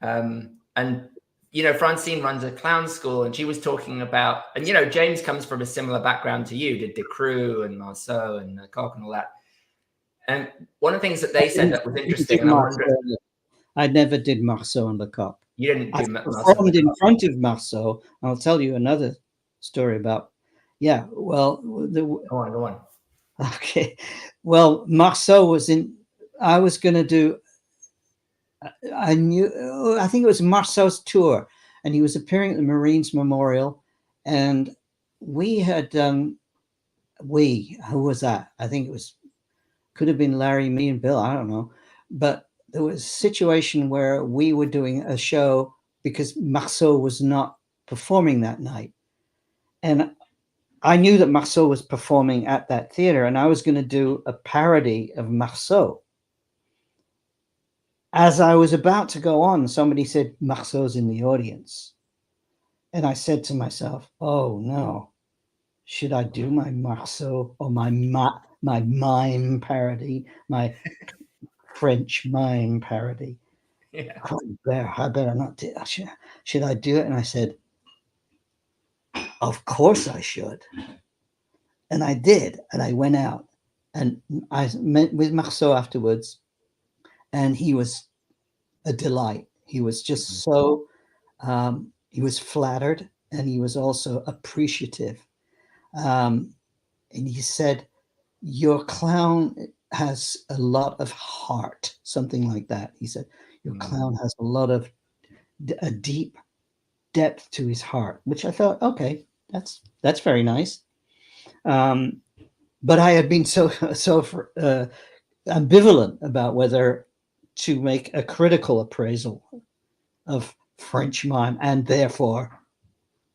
And, you know, Francine runs a clown school, and she was talking about, and, you know, James comes from a similar background to you, did Decroux and Marceau and Koch and all that. And one of the things that they said that was interesting, and I never did Marceau and Lecoq. You didn't do I performed in front of Marceau. I'll tell you another story about, well, go on. Okay. Well, Marceau was I was going to do, I think it was Marceau's tour, and he was appearing at the Marines Memorial, and we had done, who was that? I think could have been Larry, me, and Bill. I don't know. But there was a situation where we were doing a show because Marceau was not performing that night. And I knew that Marceau was performing at that theater, and I was going to do a parody of Marceau. As I was about to go on, somebody said, Marceau's in the audience. And I said to myself, oh no, should I do my Marceau or my mime parody, my French mime parody? Yeah. Oh, I better not do that. Should I do it? And I said, of course I should. And I did. And I went out and I met with Marceau afterwards. And he was a delight. He was just so, he was flattered and he was also appreciative. And he said, your clown has a lot of heart, something like that. He said, your clown has a lot of a deep depth to his heart, which I thought, okay, that's very nice. But I had been so ambivalent about whether to make a critical appraisal of French mime and therefore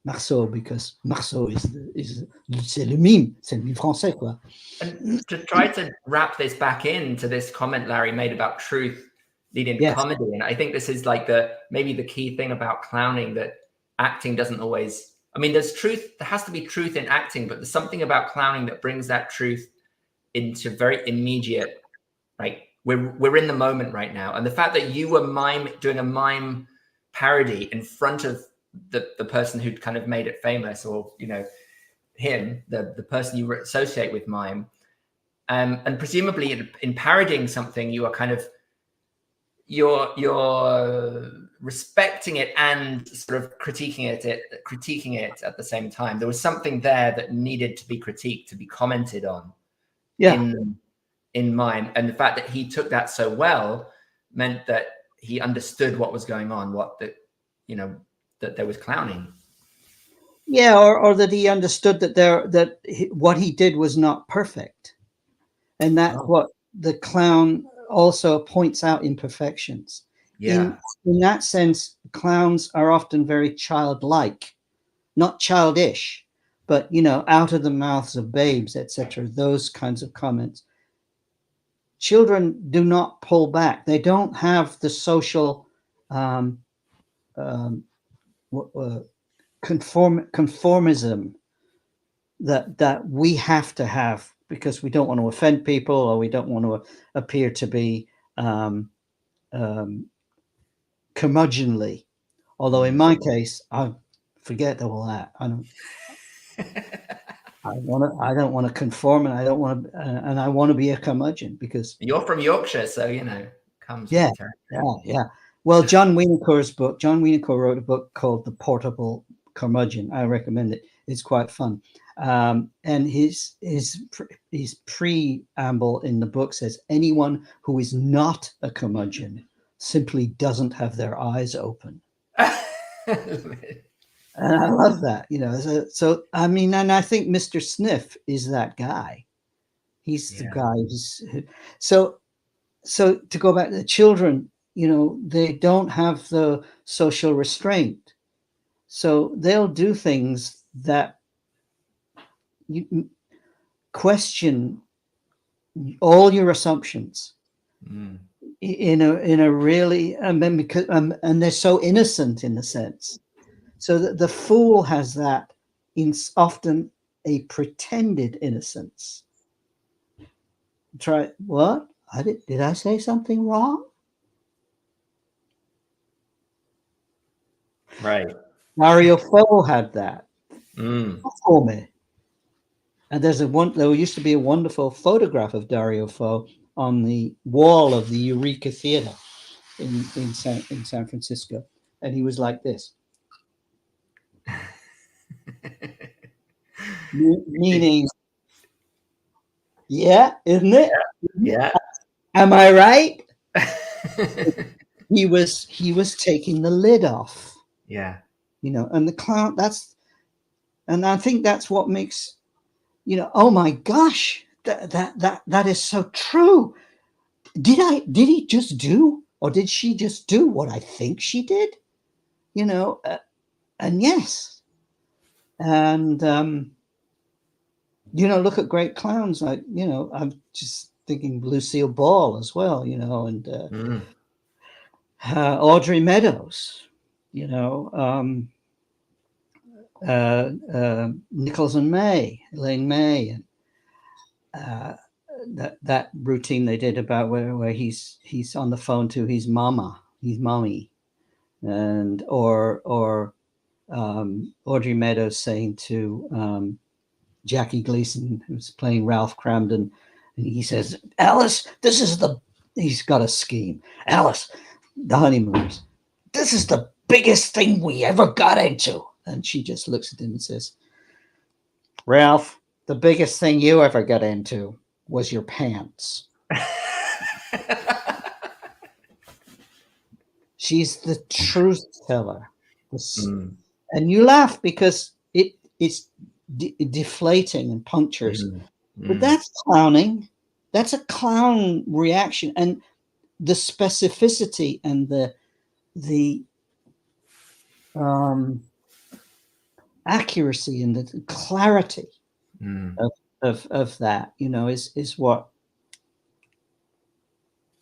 Marceau, because Marceau c'est le mime français, quoi. And to try to wrap this back into this comment Larry made about truth leading to comedy, and I think this is like maybe the key thing about clowning, that acting doesn't always, I mean, there's truth, there has to be truth in acting, but there's something about clowning that brings that truth into very immediate, like we're in the moment right now. And the fact that you were doing a mime parody in front of the person who'd kind of made it famous, or, you know, him, the person you associate with mime, and presumably in parodying something, you are kind of, you're respecting it and sort of critiquing it at the same time. There was something there that needed to be critiqued, to be commented on. In mime, and the fact that he took that so well meant that he understood what was going on, that there was clowning. Yeah, or that he understood that what he did was not perfect, and that's what the clown also points out, imperfections. Yeah. In that sense, clowns are often very childlike, not childish, but, you know, out of the mouths of babes, etc. Those kinds of comments. Children do not pull back. They don't have the social conformism that we have to have, because we don't want to offend people, or we don't want to appear to be curmudgeonly. Although in my case, I forget all that. I don't want to conform, and I don't want to, and I want to be a curmudgeon, because you're from Yorkshire, so you know, comes. Yeah. Well, John Wienerkur wrote a book called The Portable Curmudgeon. I recommend it. It's quite fun. And his preamble in the book says, anyone who is not a curmudgeon simply doesn't have their eyes open. And I love that, you know. So I mean, and I think Mr. Sniff is that guy. He's the guy so to go back to the children, you know, they don't have the social restraint, so they'll do things that you question all your assumptions in a really, and then because and they're so innocent in a sense. So the fool has that in often a pretended innocence. Try what? Did I say something wrong? Right. Dario Fo had that for me. And there used to be a wonderful photograph of Dario Fo on the wall of the Eureka Theatre in San Francisco, and he was like this. Meaning, yeah, isn't it? Yeah. Am I right? He was taking the lid off. Yeah. You know, and the clown, and I think that's what makes, you know, oh my gosh, that is so true. Did he just do, or did she just do what I think she did? you know, and yes, and you know, look at great clowns like, you know, I'm just thinking Lucille Ball as well, you know, and Audrey Meadows, you know, Nichols and May, Elaine May, and that routine they did about where he's on the phone to his mommy, and or Audrey Meadows saying to Jackie Gleason, who's playing Ralph Cramden, and he says, Alice, he's got a scheme. Alice, the honeymooners, this is the biggest thing we ever got into. And she just looks at him and says, Ralph, the biggest thing you ever got into was your pants. She's the truth teller. And you laugh because it's deflating and punctures. But that's clowning. That's a clown reaction. And the specificity and the accuracy and the clarity of that, you know, is what.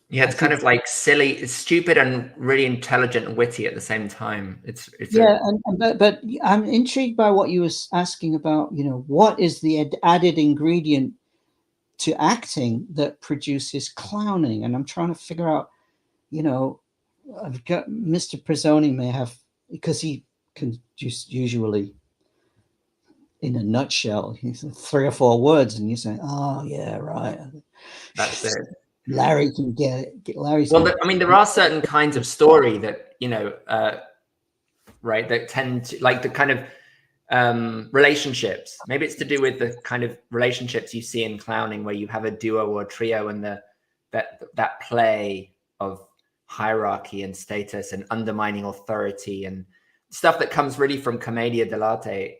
Yeah, it's kind of like silly, it's stupid and really intelligent and witty at the same time. It's yeah, but I'm intrigued by what you were asking about, you know, what is the added ingredient to acting that produces clowning? And I'm trying to figure out, you know, I've got Mr. Pisoni may have, because he can just usually, in a nutshell, he's 3 or 4 words, and you say, "Oh yeah, right." That's it. Larry can get it. Larry's. Well, I mean, there are certain kinds of story that, you know, right, that tend to, like the kind of relationships. Maybe it's to do with the kind of relationships you see in clowning, where you have a duo or a trio, and that play of hierarchy and status and undermining authority and stuff that comes really from commedia dell'arte,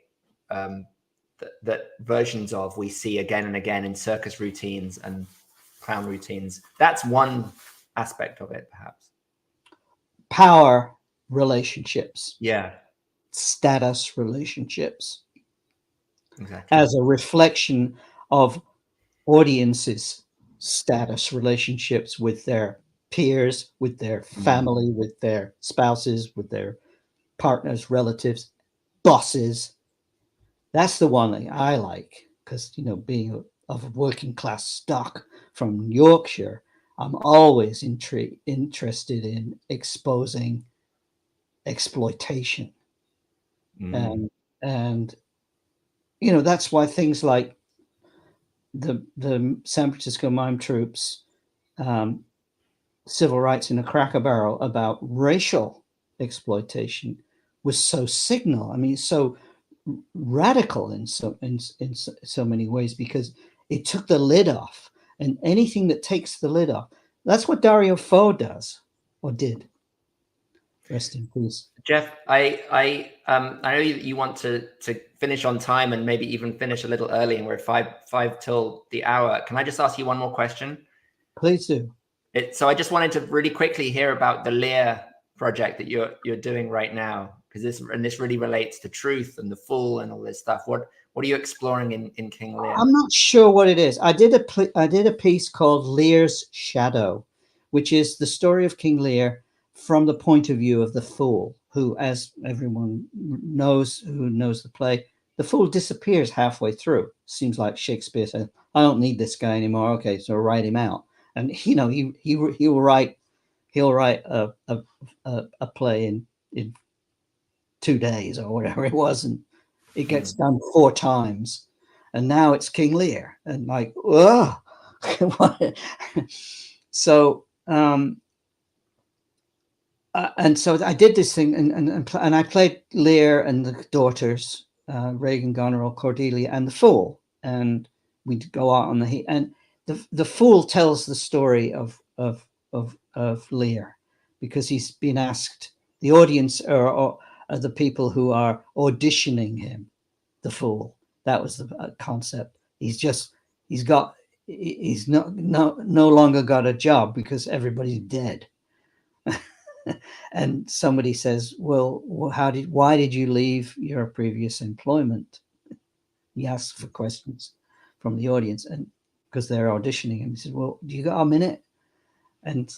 that versions of we see again and again in circus routines and clown routines. That's one aspect of it, perhaps. Power relationships. Yeah. Status relationships. Exactly. As a reflection of audiences' status relationships with their peers, with their family, with their spouses, with their partners, relatives, bosses. That's the one thing I like, because, you know, being of a working class stock from Yorkshire, I'm always interested in exposing exploitation. And you know, that's why things like the San Francisco Mime Troupe's Civil Rights in a Cracker Barrel about racial exploitation was so signal. I mean, so radical in so many ways, because it took the lid off, and anything that takes the lid off, that's what Dario Fo does, or did. Rest in peace. Geoff, I know you want to finish on time and maybe even finish a little early, and we're five till the hour. Can I just ask you one more question? Please do. So I just wanted to really quickly hear about the Lear project that you're doing right now, because this really relates to truth and the fool and all this stuff. What are you exploring in King Lear? I'm not sure what it is. I did a piece called Lear's Shadow, which is the story of King Lear from the point of view of the fool, who, as everyone knows who knows the play, the fool disappears halfway through. Seems like Shakespeare said, "I don't need this guy anymore. Okay, so write him out." And you know, he'll write a play in 2 days or whatever it was, and it gets done 4 times, and now it's King Lear, and like, oh, so and so I did this thing, and I played Lear and the daughters, Reagan, Goneril, Cordelia, and the fool, and we'd go out on the heat, and the fool tells the story of Lear, because he's been asked. The audience are the people who are auditioning him, the fool. That was the concept. He's no longer got a job because everybody's dead. And somebody says, well, why did you leave your previous employment? He asks for questions from the audience, and because they're auditioning, and he says, well, do you got a minute? And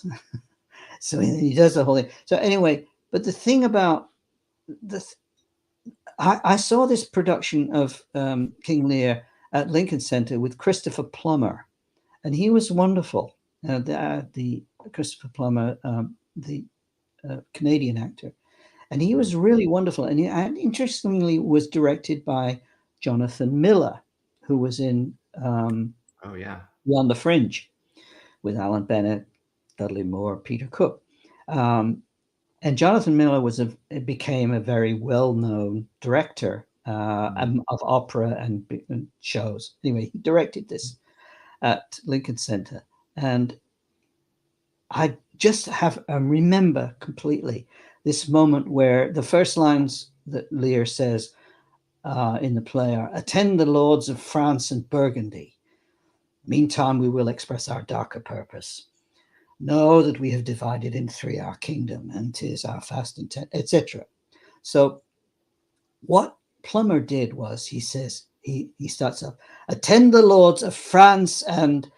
so he does the whole thing. So anyway, but the thing about I saw this production of King Lear at Lincoln Center with Christopher Plummer, and he was wonderful. The Christopher Plummer, the Canadian actor, and he was really wonderful. And interestingly, was directed by Jonathan Miller, who was in Beyond the Fringe with Alan Bennett, Dudley Moore, Peter Cook. And Jonathan Miller became a very well-known director of opera and shows. Anyway, he directed this at Lincoln Center, and I just remember completely this moment where the first lines that Lear says in the play are, "Attend the lords of France and Burgundy. Meantime, we will express our darker purpose. Know that we have divided in three our kingdom, and 'tis our fast intent," etc. So what Plummer did was, he says, he starts up, "Attend the lords of France," and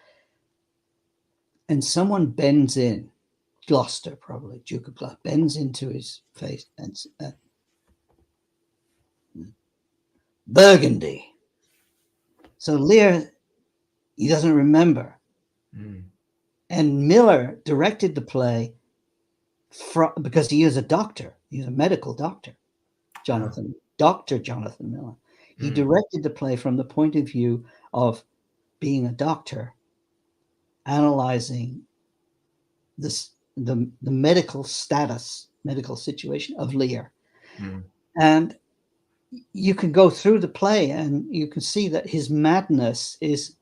someone bends in, Gloucester, probably Duke of Gloucester, bends into his face and Burgundy. So Lear, he doesn't remember. And Miller directed the play because he is a doctor. He's a medical doctor, Dr. Jonathan Miller. He directed the play from the point of view of being a doctor, analyzing the medical situation of Lear. And you can go through the play and you can see that his madness is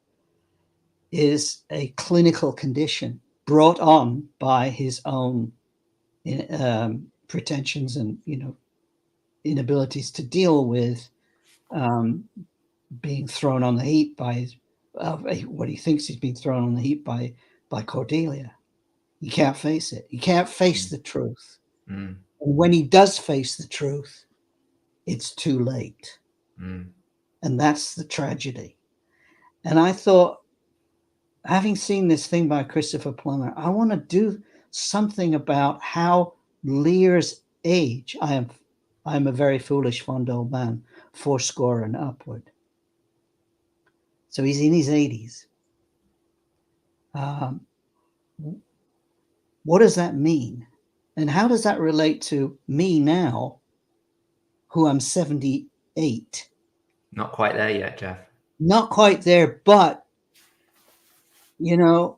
a clinical condition brought on by his own pretensions and inabilities to deal with being thrown on the heap by what he thinks he's being thrown on the heap by Cordelia. He can't face it. He can't face the truth. And when he does face the truth, it's too late. And that's the tragedy. And I thought, having seen this thing by Christopher Plummer, I want to do something about how Lear's age. I am a very foolish, fond old man, 80 and upward. So he's in his 80s. What does that mean? And how does that relate to me now, who I'm 78? Not quite there yet, Geoff. Not quite there, but, and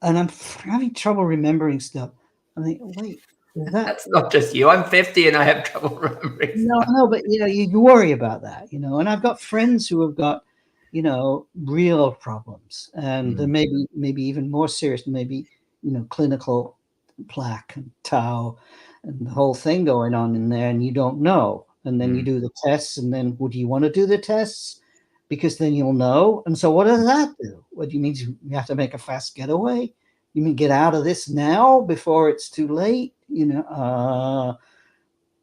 I'm having trouble remembering stuff. I think, wait. That's not just you. I'm 50 and I have trouble remembering. No, but you worry about that, and I've got friends who have got, real problems, and there may be maybe even more serious, maybe, clinical plaque and tau and the whole thing going on in there, and you don't know. And then you do the tests, and then would you want to do the tests? Because then you'll know. And so what does that do? What do you mean? You have to make a fast getaway? You mean get out of this now before it's too late?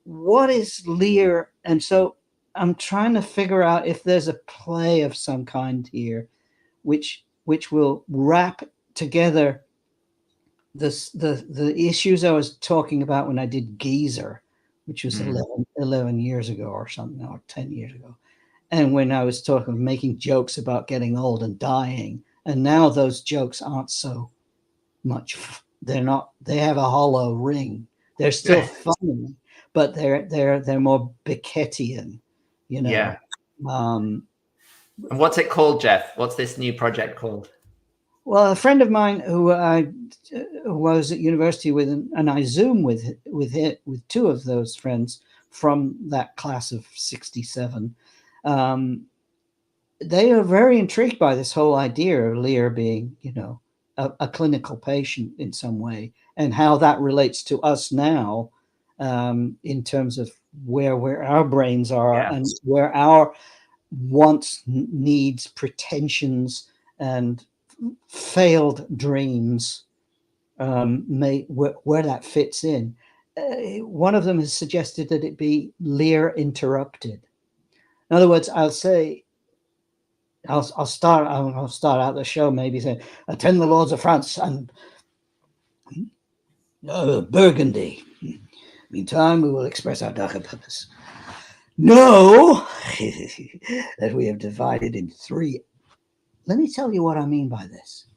What is Lear? And so I'm trying to figure out if there's a play of some kind here, which will wrap together the issues I was talking about when I did Geezer, which was 11 years ago or something, or 10 years ago. And when I was making jokes about getting old and dying, and now those jokes aren't so much. They have a hollow ring. They're still funny, but they're more Beckettian, Yeah. And what's it called, Geoff? What's this new project called? Well, a friend of mine who was at university with, and I Zoom with two of those friends from that class of 67. They are very intrigued by this whole idea of Lear being, a clinical patient in some way, and how that relates to us now, in terms of where our brains are and where our wants, needs, pretensions, and failed dreams where that fits in. one of them has suggested that it be Lear interrupted. In other words, I'll say, I'll start out the show maybe saying, attend the Lords of France and Burgundy. Meantime, we will express our darker purpose. Know that we have divided in three. Let me tell you what I mean by this.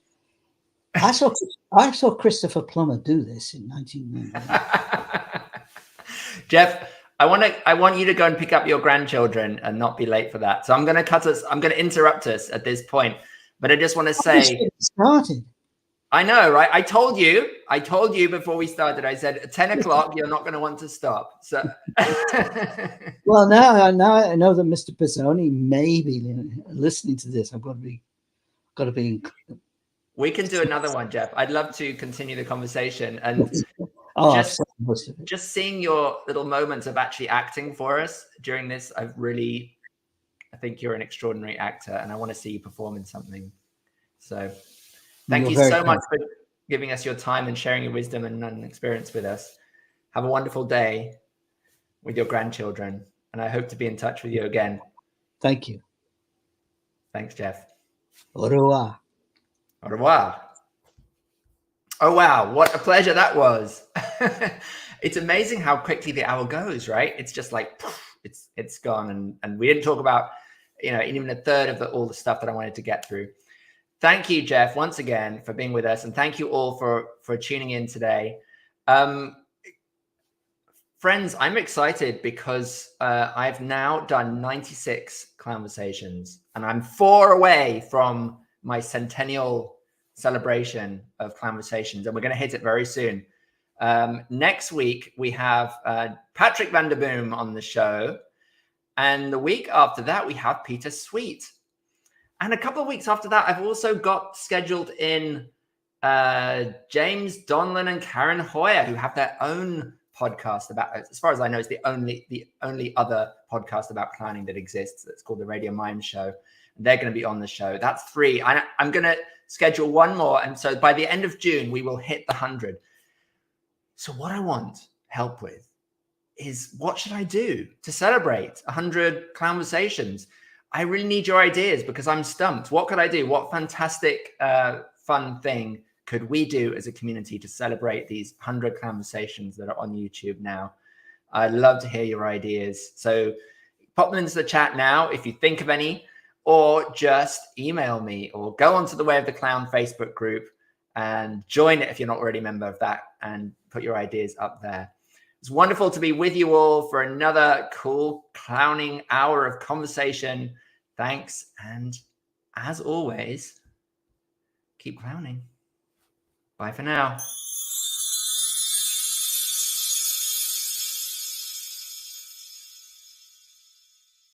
I saw Christopher Plummer do this in 1991. Geoff, I want you to go and pick up your grandchildren and not be late for that. So I'm going to interrupt us at this point, but I just want to say, started. I know, right? I told you before we started, I said at 10 o'clock, you're not going to want to stop. So, well, now I know that Mr. Pisoni may be listening to this. I've got to be. We can do another one, Geoff. I'd love to continue the conversation and just seeing your little moments of actually acting for us during this. I think you're an extraordinary actor, and I want to see you perform in something. So. Thank you so much for giving us your time and sharing your wisdom and experience with us. Have a wonderful day with your grandchildren, and I hope to be in touch with you again. Thank you. Thanks, Geoff. Au revoir. Au revoir. Oh, wow. What a pleasure that was. It's amazing how quickly the hour goes, right? It's just like, it's gone. And we didn't talk about, even a third of all the stuff that I wanted to get through. Thank you, Geoff, once again for being with us. And thank you all for tuning in today. Friends, I'm excited because I've now done 96 Clown-versations, and I'm 4 away from my centennial celebration of Clown-versations, and we're going to hit it very soon. Next week, we have Patrick van der Boom on the show. And the week after that, we have Peter Sweet. And a couple of weeks after that, I've also got scheduled in James Donlan and Karen Hoyer, who have their own podcast about, as far as I know, it's the only other podcast about clowning that exists. It's called the Radio Mime Show. And they're going to be on the show. That's 3. I'm going to schedule one more. And so by the end of June, we will hit the 100. So what I want help with is, what should I do to celebrate 100 Clown-versations? I really need your ideas because I'm stumped. What could I do? What fantastic, fun thing could we do as a community to celebrate these 100 Clown-versations that are on YouTube now? I'd love to hear your ideas. So pop them into the chat now if you think of any, or just email me, or go onto the Way of the Clown Facebook group and join it if you're not already a member of that, and put your ideas up there. It's wonderful to be with you all for another cool clowning hour of conversation. Thanks. And as always, keep clowning. Bye for now.